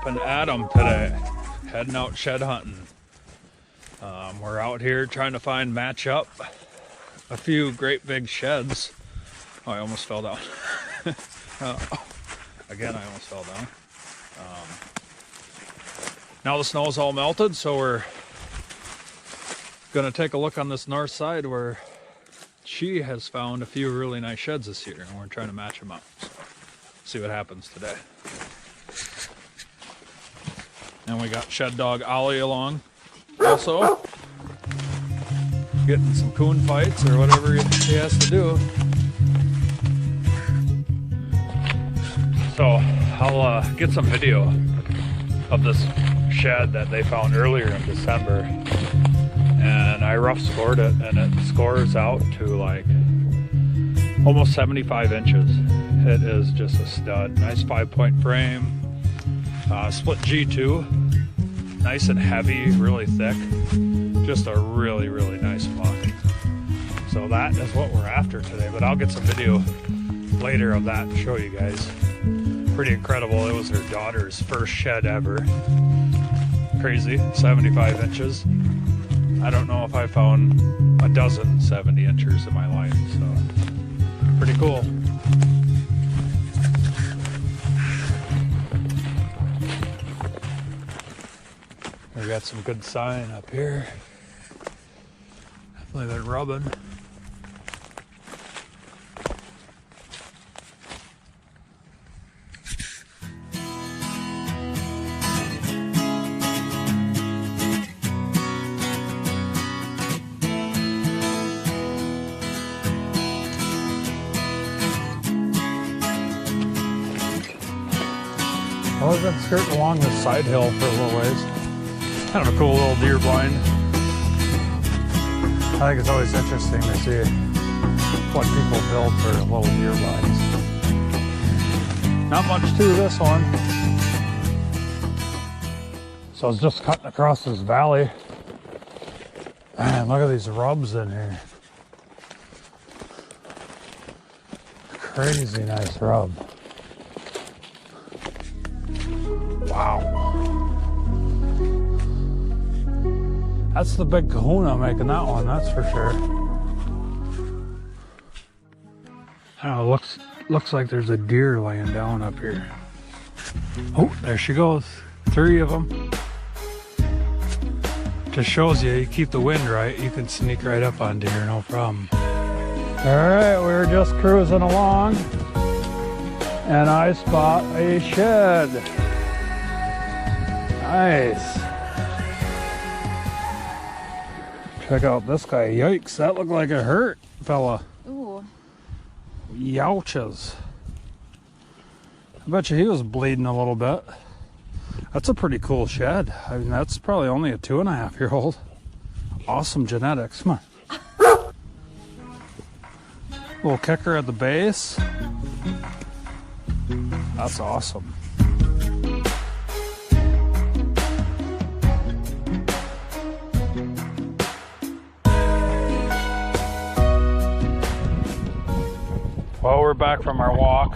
and Adam today, heading out shed hunting. We're out here trying to match up a few great big sheds. Oh, I almost fell down. Again, I almost fell down. Now the snow's all melted, so we're gonna take a look on this north side where she has found a few really nice sheds this year, and we're trying to match them up. So, see what happens today. And we got shed dog Ollie along also, getting some coon fights or whatever he has to do. So I'll get some video of this shed that they found earlier in December, and I rough scored it, and it scores out to like almost 75 inches. It is just a stud. Nice 5-point frame, split G2, nice and heavy, really thick. Just a really, really nice buck. So that is what we're after today, but I'll get some video later of that and show you guys. Pretty incredible. It was her daughter's first shed ever. Crazy, 75 inches. I don't know if I found a dozen 70 inchers in my life, so pretty cool. We got some good sign up here. Definitely been rubbing. I've been skirting along this side hill for a little ways. Kind of a cool little deer blind. I think it's always interesting to see what people build for little deer blinds. Not much to this one. So I was just cutting across this valley. Man, look at these rubs in here. Crazy nice rub. Wow. That's the big kahuna making that one, that's for sure. Oh, looks like there's a deer laying down up here. Oh, there she goes. 3 of them. Just shows you keep the wind right, you can sneak right up on deer, no problem. Alright, we're just cruising along, and I spot a shed. Nice. Check out this guy. Yikes, that looked like it hurt, fella. Ooh. Youches. I bet you he was bleeding a little bit. That's a pretty cool shed. I mean, that's probably only a 2.5-year-old. Awesome genetics. Come on. Little kicker at the base. That's awesome. Well, we're back from our walk.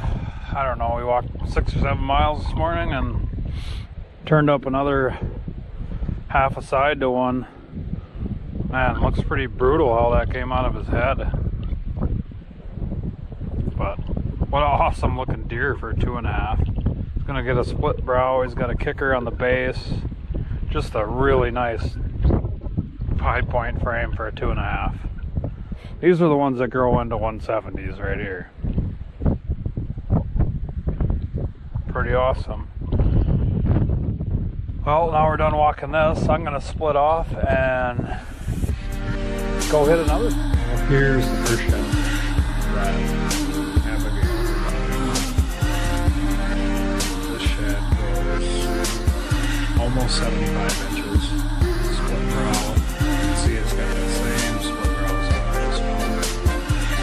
I don't know, we walked 6 or 7 miles this morning and turned up another half a side to one. Man, looks pretty brutal how that came out of his head. But what an awesome looking deer for a 2.5. He's gonna get a split brow, he's got a kicker on the base. Just a really nice 5-point frame for a 2.5. These are the ones that grow into 170s right here. Pretty awesome. Well, now we're done walking this. I'm gonna split off and go hit another. Here's the first shed. This shed goes almost 75 inches. Split brow. You can see it's got that same split brow size.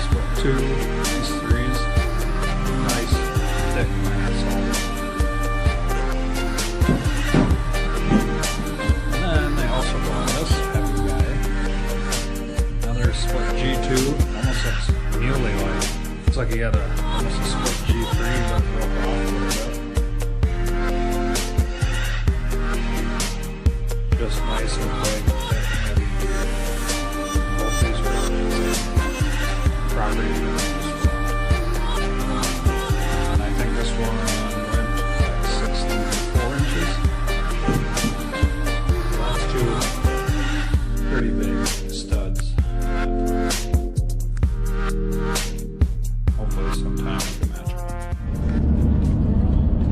Split 2, these 3s. Nice, thick mass. And then they also go on this heavy guy. Another split G2. Almost looks muley like. Looks like he had almost a split G3 that broke off a little bit. look like both these property. And I think this one went like 64 inches. Last two pretty big studs. Hopefully sometime we can match them.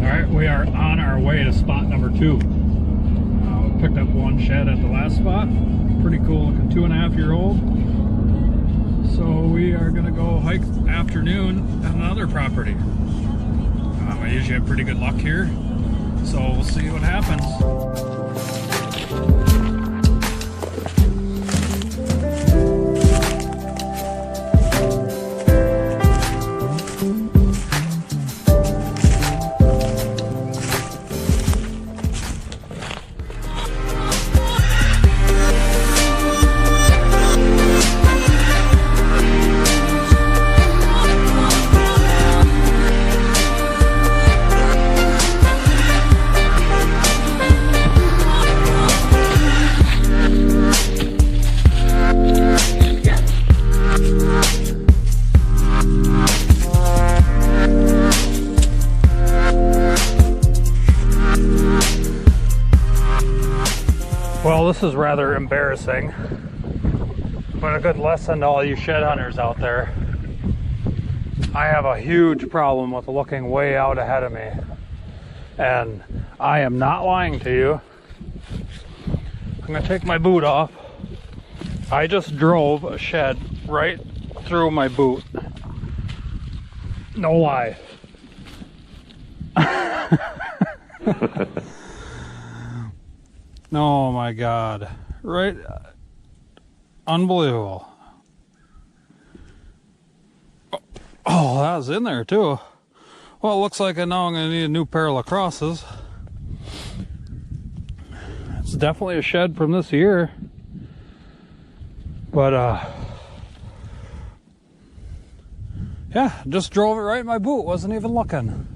Alright, we are on our way to spot number 2. We picked up one shed at the last spot. Pretty cool looking 2.5-year-old. So we are going to go hike afternoon at another property. I usually have pretty good luck here. So we'll see what happens. Well, this is rather embarrassing, but a good lesson to all you shed hunters out there. I have a huge problem with looking way out ahead of me, and I am not lying to you. I'm gonna take my boot off. I just drove a shed right through my boot. No lie. Oh my God, right? Unbelievable. Oh, that was in there too. Well, it looks like now I'm gonna need a new pair of lacrosses. It's definitely a shed from this year. But yeah, just drove it right in my boot, wasn't even looking.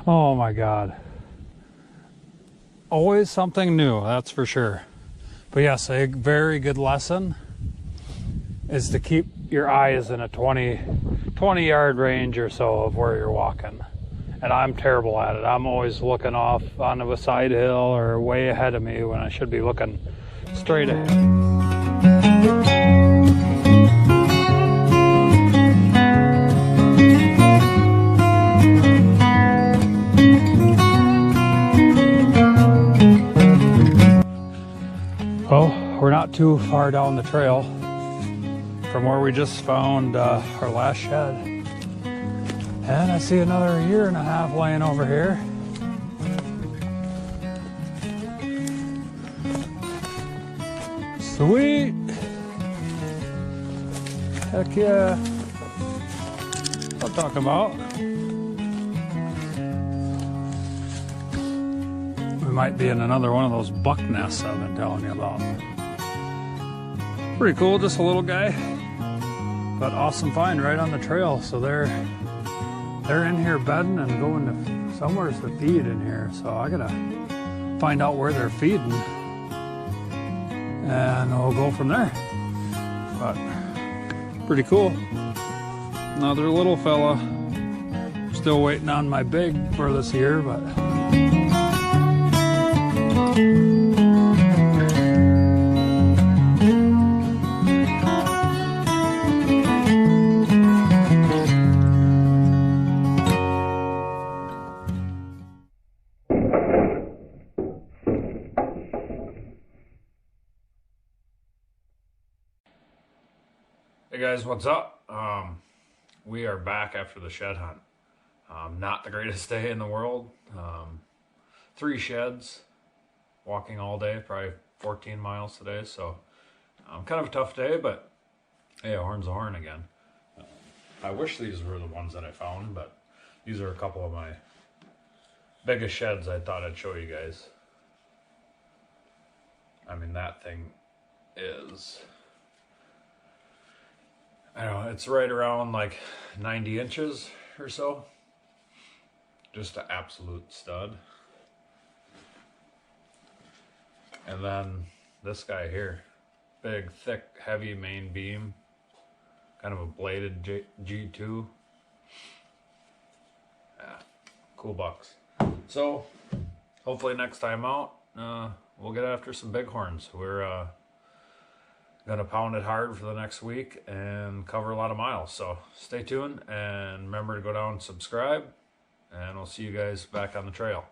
Oh my God. Always something new, that's for sure. But yes, a very good lesson is to keep your eyes in a 20 yard range or so of where you're walking. And I'm terrible at it. I'm always looking off onto a side hill or way ahead of me when I should be looking straight ahead. Well, we're not too far down the trail from where we just found our last shed. And I see another 1.5 years laying over here. Sweet! Heck yeah! What I'm talking about. We might be in another one of those buck nests I've been telling you about. Pretty cool, just a little guy. But awesome find right on the trail. So they're in here bedding and going to somewhere to feed in here. So I gotta find out where they're feeding. And we'll go from there. But pretty cool. Another little fella. Still waiting on my big for this year, but hey guys, what's up? We are back after the shed hunt. Not the greatest day in the world. 3 sheds, walking all day, probably 14 miles today. So kind of a tough day, but hey, a horn's a horn again. I wish these were the ones that I found, but these are a couple of my biggest sheds I thought I'd show you guys. I mean, that thing is, I don't know, it's right around like 90 inches or so. Just an absolute stud. And then this guy here, big, thick, heavy main beam, kind of a bladed G2. Yeah, cool bucks. So hopefully next time out, we'll get after some bighorns. We're gonna pound it hard for the next week and cover a lot of miles. So stay tuned and remember to go down and subscribe, and we'll see you guys back on the trail.